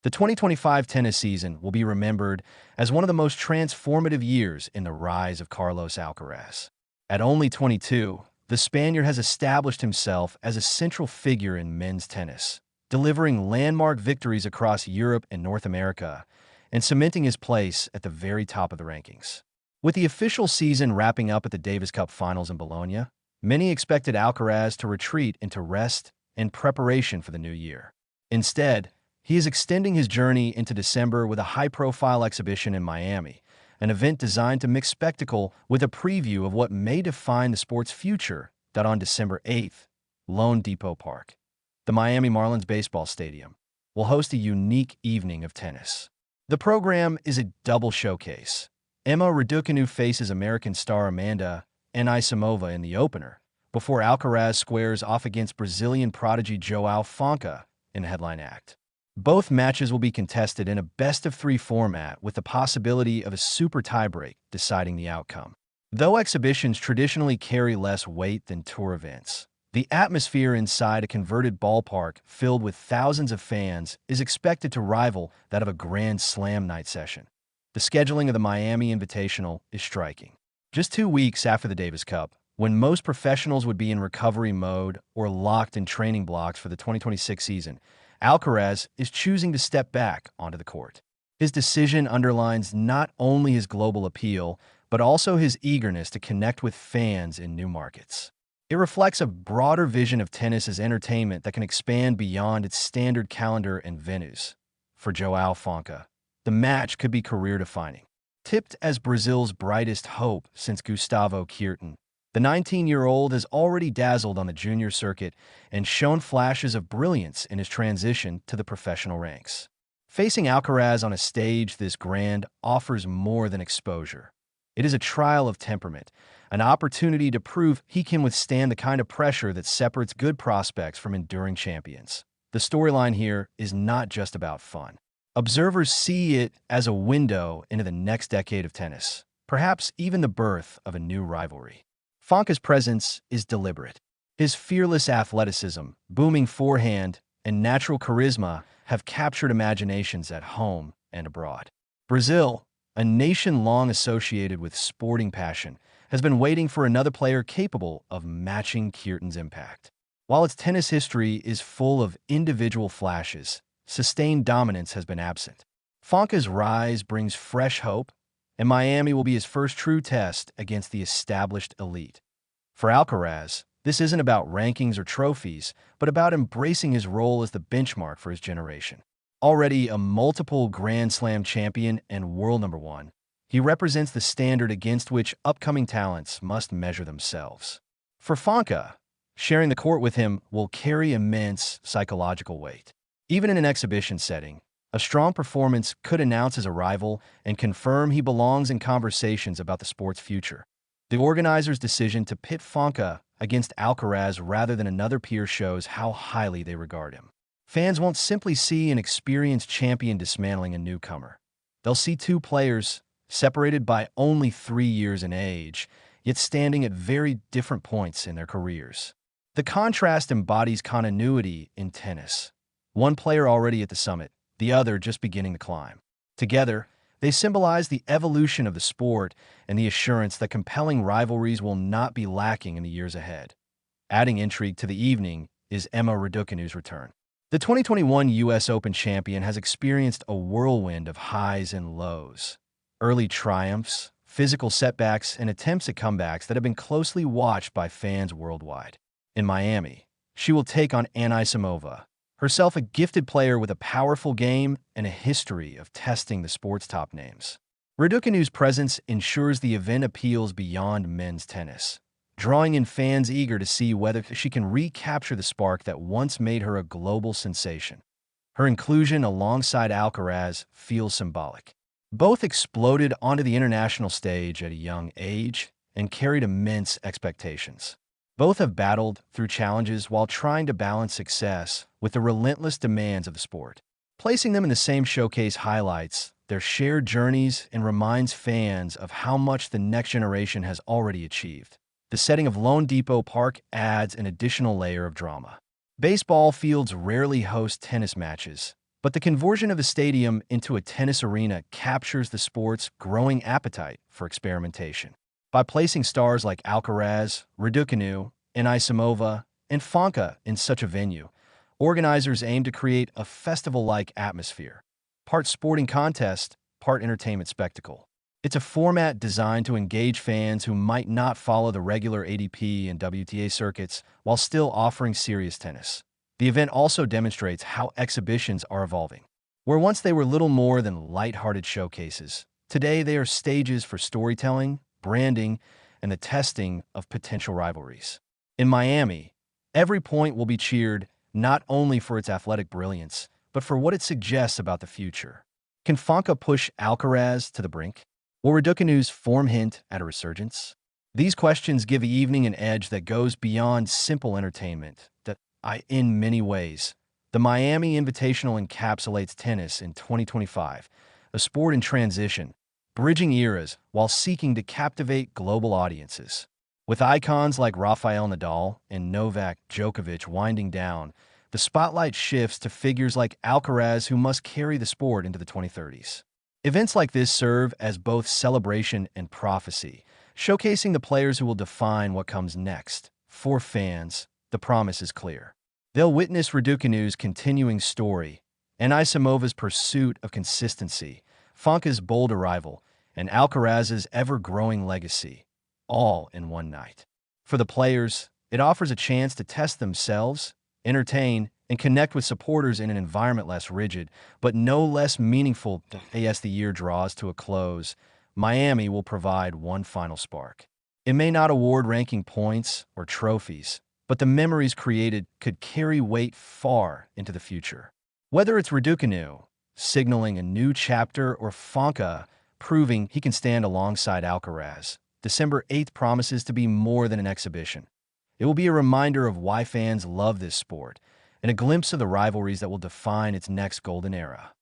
The 2025 tennis season will be remembered as one of the most transformative years in the rise of Carlos Alcaraz. At only 22, the Spaniard has established himself as a central figure in men's tennis, delivering landmark victories across Europe and North America, and cementing his place at the very top of the rankings. With the official season wrapping up at the Davis Cup Finals in Bologna, many expected Alcaraz to retreat into rest and preparation for the new year. Instead, he is extending his journey into December with a high-profile exhibition in Miami, an event designed to mix spectacle with a preview of what may define the sport's future. That on December 8th, Lone Depot Park, the Miami Marlins baseball stadium, will host a unique evening of tennis. The program is a double showcase. Emma Raducanu faces American star Amanda Anisimova in the opener, before Alcaraz squares off against Brazilian prodigy João Fonseca in the headline act. Both matches will be contested in a best-of-three format with the possibility of a super tiebreak deciding the outcome. Though exhibitions traditionally carry less weight than tour events, the atmosphere inside a converted ballpark filled with thousands of fans is expected to rival that of a Grand Slam night session. The scheduling of the Miami Invitational is striking. Just 2 weeks after the Davis Cup, when most professionals would be in recovery mode or locked in training blocks for the 2026 season, Alcaraz is choosing to step back onto the court. His decision underlines not only his global appeal, but also his eagerness to connect with fans in new markets. It reflects a broader vision of tennis as entertainment that can expand beyond its standard calendar and venues. For João Fonseca, the match could be career-defining. Tipped as Brazil's brightest hope since Gustavo Courtin, the 19-year-old has already dazzled on the junior circuit and shown flashes of brilliance in his transition to the professional ranks. Facing Alcaraz on a stage this grand offers more than exposure. It is a trial of temperament, an opportunity to prove he can withstand the kind of pressure that separates good prospects from enduring champions. The storyline here is not just about fun. Observers see it as a window into the next decade of tennis, perhaps even the birth of a new rivalry. Fonseca's presence is deliberate. His fearless athleticism, booming forehand, and natural charisma have captured imaginations at home and abroad. Brazil, a nation long associated with sporting passion, has been waiting for another player capable of matching Courtin's impact. While its tennis history is full of individual flashes, sustained dominance has been absent. Fonseca's rise brings fresh hope, and Miami will be his first true test against the established elite. For Alcaraz, this isn't about rankings or trophies, but about embracing his role as the benchmark for his generation. Already a multiple Grand Slam champion and world number one, he represents the standard against which upcoming talents must measure themselves. For Fonseca, sharing the court with him will carry immense psychological weight. Even in an exhibition setting, a strong performance could announce his arrival and confirm he belongs in conversations about the sport's future. The organizers' decision to pit Fonseca against Alcaraz rather than another peer shows how highly they regard him. Fans won't simply see an experienced champion dismantling a newcomer. They'll see two players separated by only 3 years in age, yet standing at very different points in their careers. The contrast embodies continuity in tennis. One player already at the summit, the other just beginning to climb. Together, they symbolize the evolution of the sport and the assurance that compelling rivalries will not be lacking in the years ahead. Adding intrigue to the evening is Emma Raducanu's return. The 2021 U.S. Open champion has experienced a whirlwind of highs and lows. Early triumphs, physical setbacks, and attempts at comebacks that have been closely watched by fans worldwide. In Miami, she will take on Anisimova, herself a gifted player with a powerful game and a history of testing the sport's top names. Raducanu's presence ensures the event appeals beyond men's tennis, drawing in fans eager to see whether she can recapture the spark that once made her a global sensation. Her inclusion alongside Alcaraz feels symbolic. Both exploded onto the international stage at a young age and carried immense expectations. Both have battled through challenges while trying to balance success with the relentless demands of the sport. Placing them in the same showcase highlights their shared journeys and reminds fans of how much the next generation has already achieved. The setting of Lone Depot Park adds an additional layer of drama. Baseball fields rarely host tennis matches, But the conversion of a stadium into a tennis arena captures the sport's growing appetite for experimentation. By placing stars like Alcaraz, Raducanu, and and Fonka in such a venue, organizers aim to create a festival-like atmosphere, part sporting contest, part entertainment spectacle. It's a format designed to engage fans who might not follow the regular ADP and WTA circuits while still offering serious tennis. The event also demonstrates how exhibitions are evolving. Where once they were little more than light-hearted showcases, today they are stages for storytelling, branding, and the testing of potential rivalries. In Miami, every point will be cheered not only for its athletic brilliance, but for what it suggests about the future. Can Fonka push Alcaraz to the brink? Will Raducanu's form hint at a resurgence? These questions give the evening an edge that goes beyond simple entertainment. In many ways, the Miami Invitational encapsulates tennis in 2025, a sport in transition, bridging eras while seeking to captivate global audiences. With icons like Rafael Nadal and Novak Djokovic winding down, the spotlight shifts to figures like Alcaraz who must carry the sport into the 2030s. Events like this serve as both celebration and prophecy, showcasing the players who will define what comes next. For fans, the promise is clear. They'll witness Raducanu's continuing story, Anisimovan's pursuit of consistency, Fonka's bold arrival, and Alcaraz's ever-growing legacy, all in one night. For the players, it offers a chance to test themselves, entertain, and connect with supporters in an environment less rigid, but no less meaningful. As the year draws to a close, Miami will provide one final spark. It may not award ranking points or trophies, but the memories created could carry weight far into the future. Whether it's Raducanu, signaling a new chapter, or Fonka, proving he can stand alongside Alcaraz, December 8th promises to be more than an exhibition. It will be a reminder of why fans love this sport, and a glimpse of the rivalries that will define its next golden era.